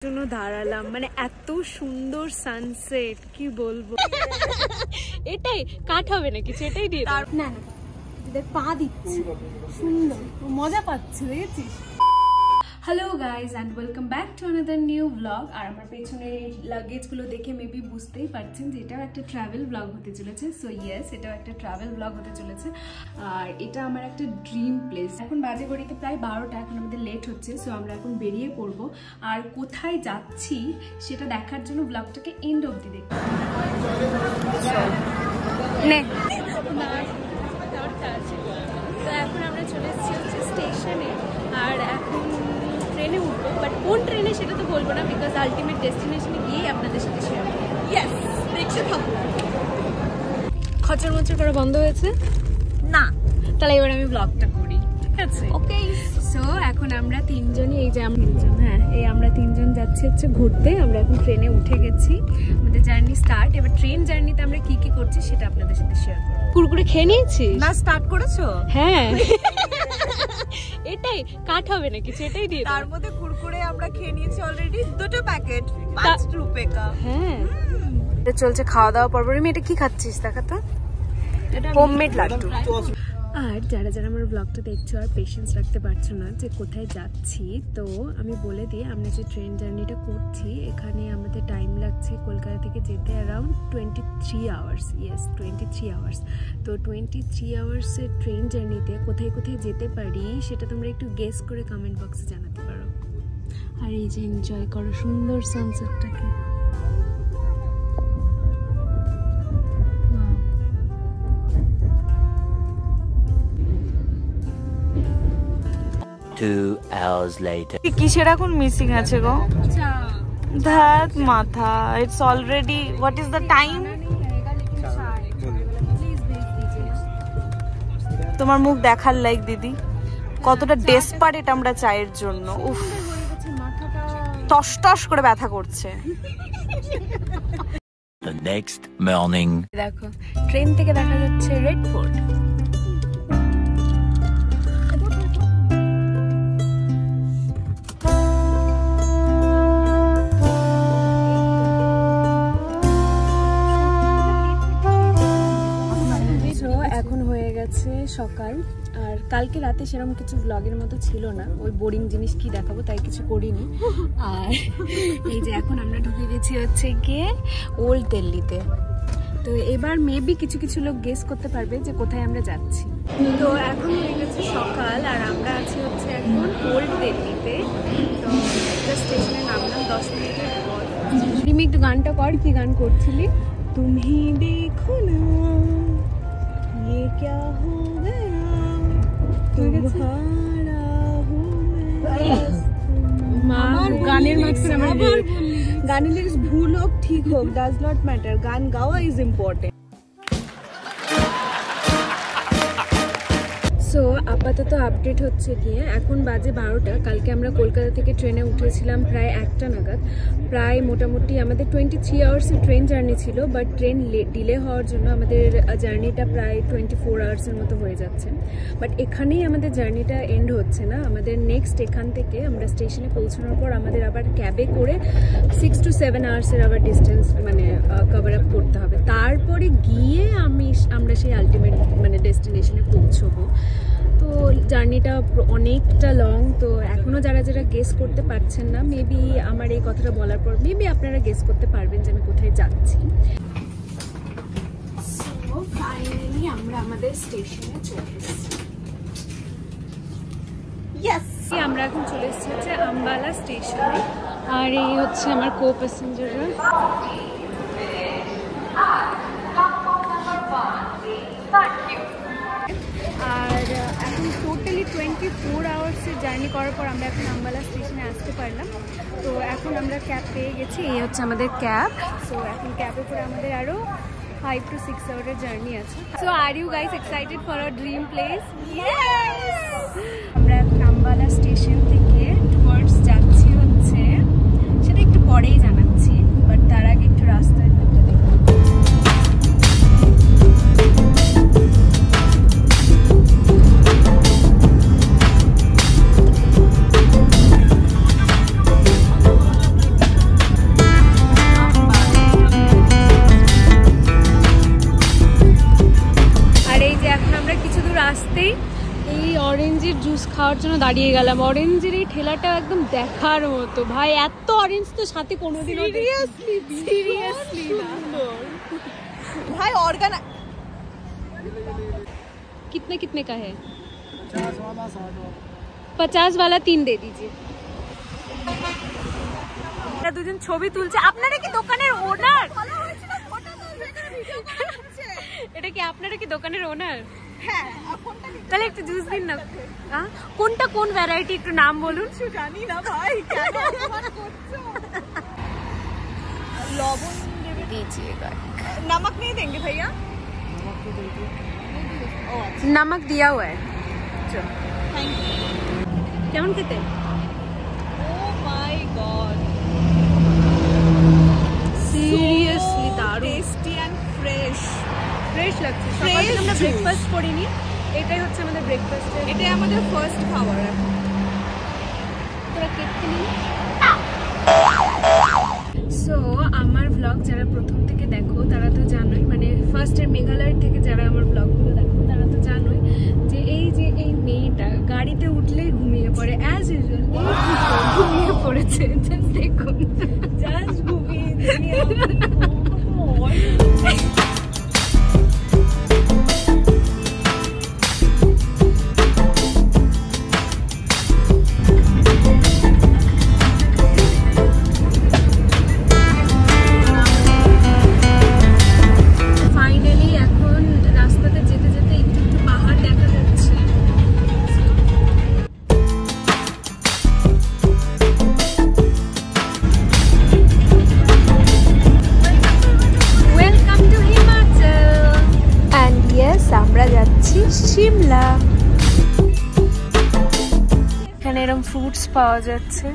জন্য দাঁড়ালাম, মানে এত সুন্দর সানসেট কি বলবো। এটাই কাট হবে না কিছু, এটাই দিয়ে দাও। না না এদের পা দিচ্ছে সুন্দর, মজা পাচ্ছে, দেখেছিস? Hello guys and welcome back to another new blog. আর আমার পেছনের এই লাগেজগুলো দেখে মেবি বুঝতেই পারছেন যে এটাও একটা ট্রাভেল ব্লগ হতে চলেছে। সো ইয়েস, এটাও একটা ট্রাভেল ব্লগ হতে চলেছে। আর এটা আমার একটা ড্রিম প্লেস। এখন বাজে ঘড়িতে প্রায় 12টা, এখন আমাদের লেট হচ্ছে। সো আমরা এখন বেরিয়ে পড়বো। আর কোথায় যাচ্ছি সেটা দেখার জন্য ব্লগটাকে এন্ড অবধি দেখতে নে। তো এখন আমরা চলে এসেছি হচ্ছে স্টেশনে, আর এখন ট্রেনে উঠবো। বাট কোন ট্রেনে সেটা তো বলবো না, বিকজ আলটিমেট ডেস্টিনেশনে গিয়েই আপনাদের সাথে শেয়ার করবো। ইয়েস, দেখতে থাকবো। খচর মচর করা বন্ধ হয়েছে না, তাহলে এবার আমি ব্লগটা করি, ঠিক আছে? ওকে। সো এখন আমরা তিনজনই, এই যে আমরা তিনজন, হ্যাঁ এই আমরা তিনজন যাচ্ছি হচ্ছে ঘুরতে। আমরা এখন ট্রেনে উঠে গেছি, আমাদের জার্নি স্টার্ট। এবার ট্রেন জার্নিতে আমরা কি কি করছি সেটা আপনাদের সাথে শেয়ার করবো। কুরকুরে খেয়ে নিয়েছিস না? স্টার্ট করেছো? হ্যাঁ। এটাই কাট হবে না কিছু, এটাই দিয়ে দাও। তার মধ্যে কুরকুরে আমরা খেয়ে নিয়েছি অলরেডি 2টা প্যাকেট 5 রুপে কা। হ্যাঁ, এটা চলছে খাওয়া দাওয়া পর্ব। আমি এটা কি খাচ্ছিস দেখা তো? এটা হোমমেড লাড্ডু। আর যারা যারা আমার ব্লগটা দেখছো আর পেশেন্স রাখতে পারছো না যে কোথায় যাচ্ছি, তো আমি বলে দিই, আমরা যে ট্রেন জার্নিটা করছি এখানে আমাদের টাইম লাগছে কলকাতা থেকে যেতে অ্যারাউন্ড 23 আওয়ার্স। Yes, 23 hours. তো 23 আওয়ার্সের ট্রেন জার্নিতে কোথায় কোথায় যেতে পারি সেটা তোমরা একটু গেস করে কমেন্ট বক্সে জানাতে পারো। আর এই যে এনজয় করো সুন্দর সানসেটটাকে। 2 hours later. কিসের এখন মিসিং আছে গো? ধ্যাত মাথা, it's already, what is the time? তোমার মুখ দেখার লাইক দিদি, কতটা ডেসপারেট আমরা চায়ের জন্য। উফ, টস টস করে ব্যথা করছে। The next morning. দেখো ট্রেন থেকে দেখা যাচ্ছে রেড ফোর্ট। এখন হয়ে গেছে সকাল, আর কালকে রাতে সেরকম কিছু ব্লগের মতো ছিল না, ওই বোরিং জিনিস কি দেখাবো তাই কিছু করিনি। আর এই যে এখন আমরা ঢুকে গেছি হচ্ছে গিয়ে ওল্ড দিল্লিতে। তো এবার মেবি কিছু কিছু লোক গেস করতে পারবে যে কোথায় আমরা যাচ্ছি। তো এখন হয়ে গেছে সকাল, আর আমরা আছি হচ্ছে এখন ওল্ড দিল্লিতে। তো স্টেশনে নামলাম 10 মিনিটের পর। তুমি একটু গানটা কর, কি গান করছিলি? তুমি দেখো না ये क्या हो गया तुम्हारा हूँ मैं। গানের মাঝখানে আমার গানের লিরিক্স ভুল হোক ঠিক হোক ডাজ নট ম্যাটার, গান গাওয়া ইজ ইম্পর্টেন্ট। সো আপাতত আপডেট হচ্ছে গিয়ে এখন বাজে 12টা। কালকে আমরা কলকাতা থেকে ট্রেনে উঠেছিলাম প্রায় 1টা নাগাদ। প্রায় মোটামুটি আমাদের 23 আওয়ার্সের ট্রেন জার্নি ছিল, বাট ট্রেন ডিলে হওয়ার জন্য আমাদের জার্নিটা প্রায় 24 আওয়ার্সের মতো হয়ে যাচ্ছে। বাট এখানেই আমাদের জার্নিটা এন্ড হচ্ছে না। আমাদের নেক্সট এখান থেকে আমরা স্টেশনে পৌঁছানোর পর আমাদের আবার ক্যাবে করে 6 to 7 আওয়ার্সের আবার ডিস্টেন্স মানে কভার আপ করতে হবে। তারপরে গিয়ে আমরা সেই আলটিমেট মানে ডেস্টিনেশনে পৌঁছবো। তো জার্নিটা অনেকটা লং। তো এখনও যারা যারা গেস করতে পারছেন না, মেবি আমার এই কথাটা বলার পর মেবি আপনারা গেস করতে পারবেন যে আমি কোথায় যাচ্ছি। সো ফাইনালি আমরা আমাদের স্টেশনে চলে এসেছি। ইয়েস, আমরা এখন চলে এসেছি হচ্ছে আম্বালা স্টেশনে। আর এই হচ্ছে আমার কো প্যাসেঞ্জাররা। আর এখন টোটালি 24 আওয়ার্সের জার্নি করার পর আমরা এখন আম্বালা স্টেশনে আসতে পারলাম। তো এখন আমরা ক্যাব পেয়ে গেছি, এই হচ্ছে আমাদের ক্যাব। সো এখন ক্যাবে করে আমাদের আরও 5 to 6 আওয়ারের জার্নি আছে। So are you guys excited for our dream place? Yes! আমরা এখন আম্বালা স্টেশন থেকে টুয়ার্ডস যাচ্ছি হচ্ছে, সেটা একটু পরেই জানাচ্ছি, বাট তার আগে একটু রাস্তায় ভিউটা দেখব। খাওয়ার জন্য দাঁড়িয়ে গেলাম। অরেঞ্জের এই ঠেলাটা একদম দেখার মতো ভাই, এত অরেঞ্জ তো সাথে কোনোদিনও সিরিয়াসলি ভাই অর্গান कितने कितने का है? 50 वाला 3 दे दीजिए। দুজন ছবি তুলছে। আপনারা কি দোকানের ওনার? এটা কি আপনারা কি দোকানের ওনার? হ্যাঁ। তাহলে একটু জুস দিন না। কোনটা কোন ভ্যারাইটি একটু নাম বলুন। জানি না ভাই, কেন অপমান করছো? লবণ दीजिएगा। नमक नहीं देंगे भैया? नमक दिया हुआ है। चलो थैंक यू। কেমন খেতে? Oh my god, সিরিয়াসলি দারুণ, টেস্টি এন্ড ফ্রেশ লাগছে। সকালে আমরা juice। ব্রেকফাস্ট করিনি, এটাই হচ্ছে আমাদের ব্রেকফাস্ট। এটাই আমাদের ফার্স্ট খাবার। তোরা কেক খেলি? সো আমার ব্লগ যারা প্রথম থেকে দেখো তারা তো জানোই, মানে ফার্স্টের মেঘালয়ের থেকে যারা আমার ব্লগগুলো দেখো তারা তো জানোই যে এই মেয়েটা গাড়িতে উঠলেই ঘুমিয়ে পড়ে, অ্যাজ ইউজুয়াল ঘুমিয়ে পড়েছে। জাস্ট দেখুন, জাস্ট ঘুমিয়ে ফাইনালি এখন রাস্তাতে যেতে যেতে একটু পাহাড় দেখা যাচ্ছে। Welcome to Himachal and yes আমরা যাচ্ছি সিমলা। এখানে এরকম ফ্রুটস পাওয়া যাচ্ছে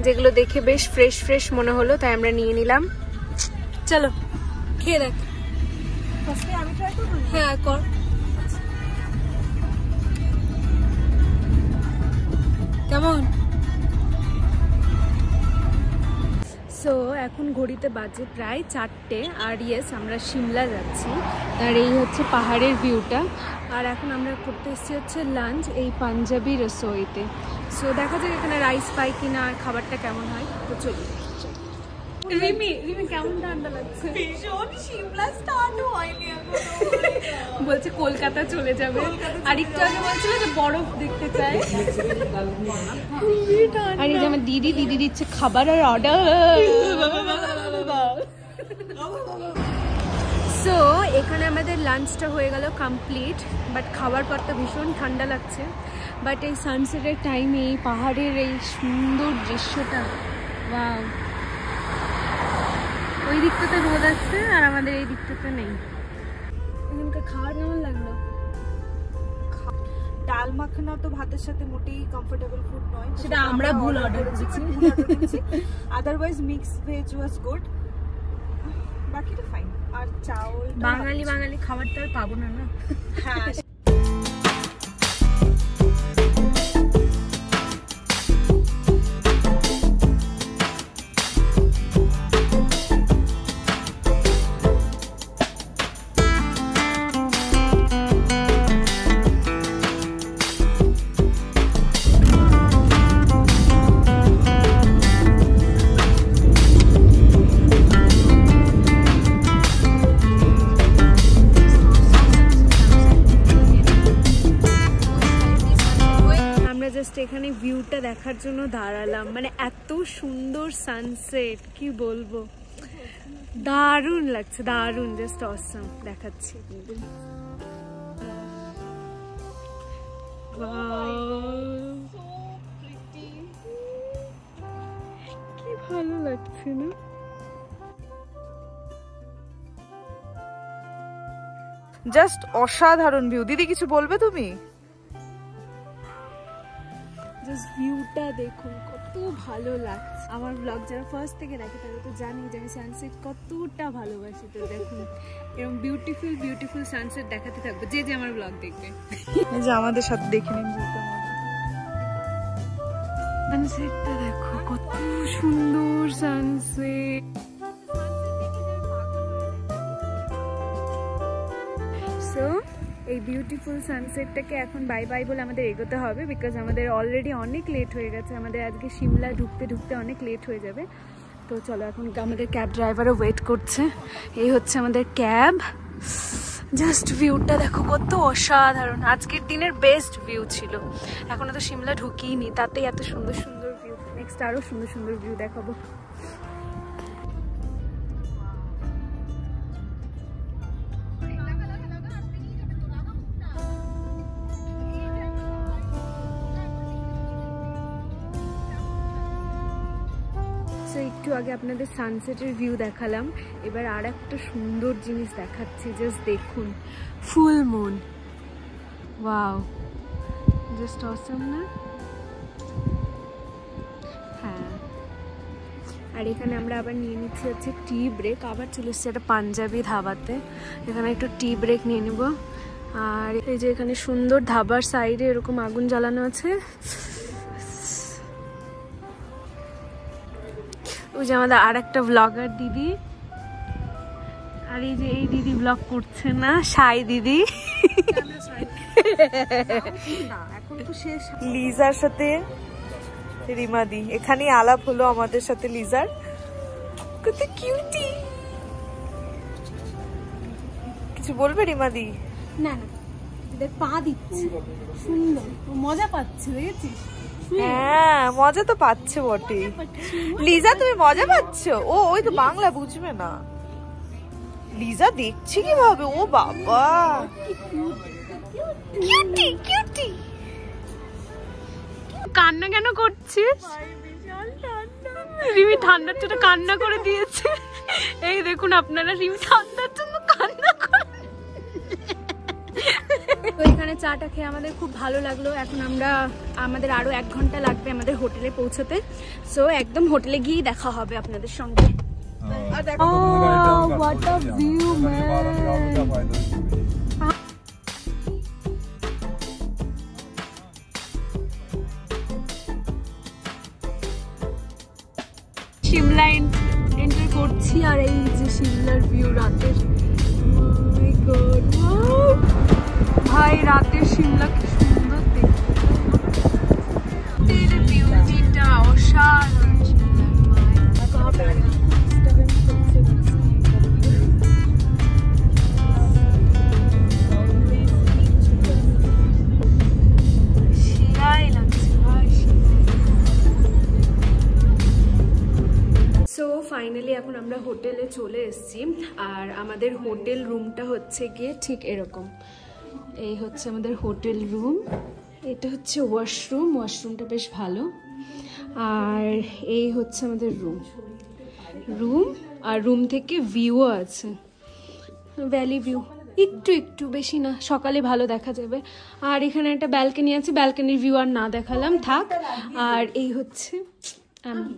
যেগুলো দেখে বেশ ফ্রেশ ফ্রেশ মনে হলো, তাই আমরা নিয়ে নিলাম। চলো খেয়ে দেখ। ফার্স্টে আমি ট্রাই করব। হ্যাঁ কর। কেমন? সো এখন ঘড়িতে বাজে প্রায় 4টে, আর ইয়েস আমরা সিমলা যাচ্ছি। আর এই হচ্ছে পাহাড়ের ভিউটা। আর এখন আমরা করতে এসেছি হচ্ছে লাঞ্চ এই পাঞ্জাবি রসোইতে। সো দেখা যাক এখানে রাইস পাই কিনা আর খাবারটা কেমন হয়। তো চলি। রিমি কেমন ঠান্ডা লাগছে? ভীষণ, সিমলা স্টার্ট হয়নি এখনো। বলছে কলকাতা চলে যাবে, আর একটু আগে বলছিল যে বরফ দেখতে চায়। আর এই যে আমার দিদি দিচ্ছে খাবার আর অর্ডার। সো এখানে আমাদের লাঞ্চটা হয়ে গেল কমপ্লিট, বাট খাবার পর তো ভীষণ ঠান্ডা লাগছে। বাট এই সানসেটের টাইমে এই পাহাড়ের এই সুন্দর দৃশ্যটা, ওয়াও। ওই দিকটাতে রোদ আছে আর আমাদের এই দিকটাতে নেই। এখানকার খাবার কেমন লাগলো? ডাল মাখনা তো ভাতের সাথে মোটেই কমফোর্টেবল ফুড নয়, সেটা আমরা ভুল অর্ডার করেছি। Otherwise mix veg was good, বাকিটা ফাইন। আর চাউল বাঙালি খাবার তো আর পাবো না। হ্যাঁ। এখানে ভিউটা দেখার জন্য দাঁড়ালাম, মানে এত সুন্দর সানসেট, কি বলবো, দারুণ লাগছে, দারুণ, জাস্ট অসাম। দেখাচ্ছি, কি ভালো লাগছে না? জাস্ট অসাধারণ ভিউ। দিদি কিছু বলবে তুমি? জাস্ট ভিউটা দেখুন, কত ভালো লাগছে। আমার ব্লগ যারা ফার্স্ট থেকে দেখে তারা তো জানি যে আমি সানসেট কতটা ভালোবাসি। তো দেখুন এরকম বিউটিফুল সানসেট দেখাতে থাকবো যে যে আমার ব্লগ দেখবে। এই যে আমাদের সাথে দেখে নিন সানসেটটা দেখো, কত সুন্দর সানসেট। সো এই বিউটিফুল সানসেটটাকে এখন বাই বাই বলে আমাদের এগোতে হবে, বিকজ আমাদের অলরেডি অনেক লেট হয়ে গেছে। আমাদের আজকে সিমলা ঢুকতে ঢুকতে অনেক লেট হয়ে যাবে। তো চলো, এখন আমাদের ক্যাব ড্রাইভারও ওয়েট করছে। এই হচ্ছে আমাদের ক্যাব। জাস্ট ভিউটা দেখো কত অসাধারণ, আজকের দিনের বেস্ট ভিউ ছিল। এখনো তো সিমলা ঢুকিনি, তাতেই এত সুন্দর সুন্দর ভিউ। নেক্সট আরও সুন্দর সুন্দর ভিউ দেখাবো। একটু আগে আপনাদের সানসেটের ভিউ দেখালাম, এবার আর একটা সুন্দর জিনিস দেখাচ্ছি। জাস্ট দেখুন, ফুল মুন। ওয়াও, জাস্ট অসম না? হ্যাঁ, আর এখানে আমরা আবার নিয়ে নিচ্ছি হচ্ছে টি ব্রেক। আবার চলে এসছি একটা পাঞ্জাবি ধাবাতে, এখানে একটু টি ব্রেক নিয়ে নেব। আর এই যে এখানে সুন্দর ধাবার সাইডে এরকম আগুন জ্বালানো আছে। ওই যে আমাদের আর একটা ব্লগার দিদি, আর এই যে এই দিদি ব্লগ করছে না, সাই দিদি। এখন তো শেষ। লিজার সাথে রিমাদি এখানেই আলাপ হলো আমাদের সাথে। লিজার কত কিউটি। কিছু বলবে রিমাদি? না না, এদের পা দিচ্ছে সুন্দর, মজা পাচ্ছে, দেখেছিস? হ্যাঁ, মজা তো পাচ্ছে বটে। লিজা তুমি মজা পাচ্ছ? ও ওই তো বাংলা বুঝবে না। লিজা দেখছি কিভাবে, ও বাবা কিউটি কিউটি। কান্না কেন করছিস? রিমি ঠান্ডার জন্য কান্না করে দিয়েছে। এই দেখুন আপনারা, রিমি ঠান্ডার জন্য কান্না করে। তো এখানে চাটা খেয়ে আমাদের খুব ভালো লাগলো। এখন আমাদের আরো 1 ঘন্টা লাগবে আমাদের হোটেলে পৌঁছতে। সো একদম হোটেলে গিয়ে দেখা হবে আপনাদের সঙ্গে। What a view, man! Shimla enter করছি, আর এই যে সিমলার ভিউ রাতের। মাই গড, ওয়াও ভাই, রাতের সিমলা কি সুন্দর দেখতে। বিউটিটা অসাধারণ। সো ফাইনালি এখন আমরা হোটেলে চলে এসেছি, আর আমাদের হোটেল রুমটা হচ্ছে গিয়ে ঠিক এরকম। এই হচ্ছে আমাদের হোটেল রুম, এটা হচ্ছে ওয়াশরুম। ওয়াশরুমটা বেশ ভালো। আর এই হচ্ছে আমাদের রুম, আর রুম থেকে ভিউও আছে, ভ্যালি ভিউ। একটু বেশি না, সকালে ভালো দেখা যাবে। আর এখানে একটা ব্যালকনি আছে, ব্যালকনির ভিউ আর না দেখালাম, থাক। আর এই হচ্ছে আমি।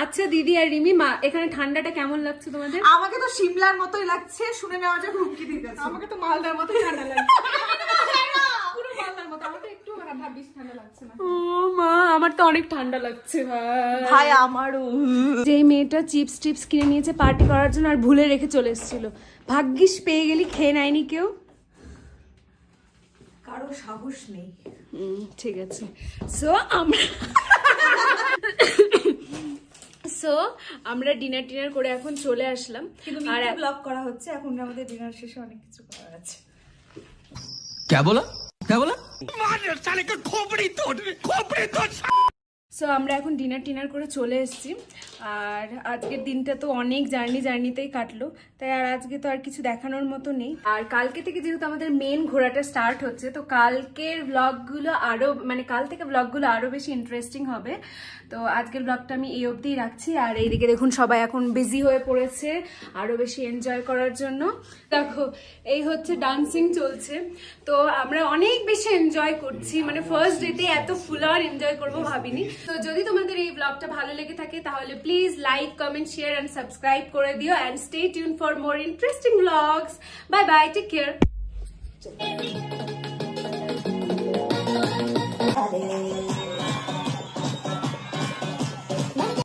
আচ্ছা দিদি আর রিমি, এখানে ঠান্ডাটা কেমন লাগছে তোমাদের? আমাকে তো সিমলার মতোই লাগছে, শুনে নেওয়া যাক হুমকি দিতে। আমাকে তো মালদার মতোই ঠান্ডা লাগছে। পুরো মালদার মতো। আমাকে একটু বেশি ঠান্ডা লাগছে না। ও মা, আমার তো অনেক ঠান্ডা লাগছে ভাই। আমারও। যে মেয়েটা চিপস টিপস কিনে নিয়েছে পার্টি করার জন্য, আর ভুলে রেখে চলে এসেছিল। ভাগ্যিস পেয়ে গেলি, খেয়ে নেয়নি কেউ। কারো সাহস নেই। ঠিক আছে। আমরা ডিনার করে এখন চলে আসলাম। আর ব্লগ করা হচ্ছে এখন, আমাদের ডিনার শেষে অনেক কিছু করার আছে। क्या बोला मार साले का खोपड़ी तोड़। সো আমরা এখন ডিনার করে চলে এসেছি। আর আজকের দিনটা তো অনেক জার্নিতেই কাটলো, তাই আর আজকে তো আর কিছু দেখানোর মতো নেই। আর কালকে থেকে যেহেতু আমাদের মেন ঘোরাটা স্টার্ট হচ্ছে, তো কালকের ব্লগগুলো কাল থেকে ব্লগগুলো আরো বেশি ইন্টারেস্টিং হবে। তো আজকের ব্লগটা আমি এই অবধিই রাখছি। আর এইদিকে দেখুন সবাই এখন বিজি হয়ে পড়েছে আরো বেশি এনজয় করার জন্য। দেখো এই হচ্ছে ডান্সিং চলছে, তো আমরা অনেক বেশি এনজয় করছি। ফার্স্ট ডেতে এত ফুল আর এনজয় করবো ভাবিনি। তো যদি তোমাদের এই ব্লগটা ভালো লেগে থাকে তাহলে please like, comment, share and subscribe করে দিও। And stay tune for more interesting blogs. Bye bye, take care.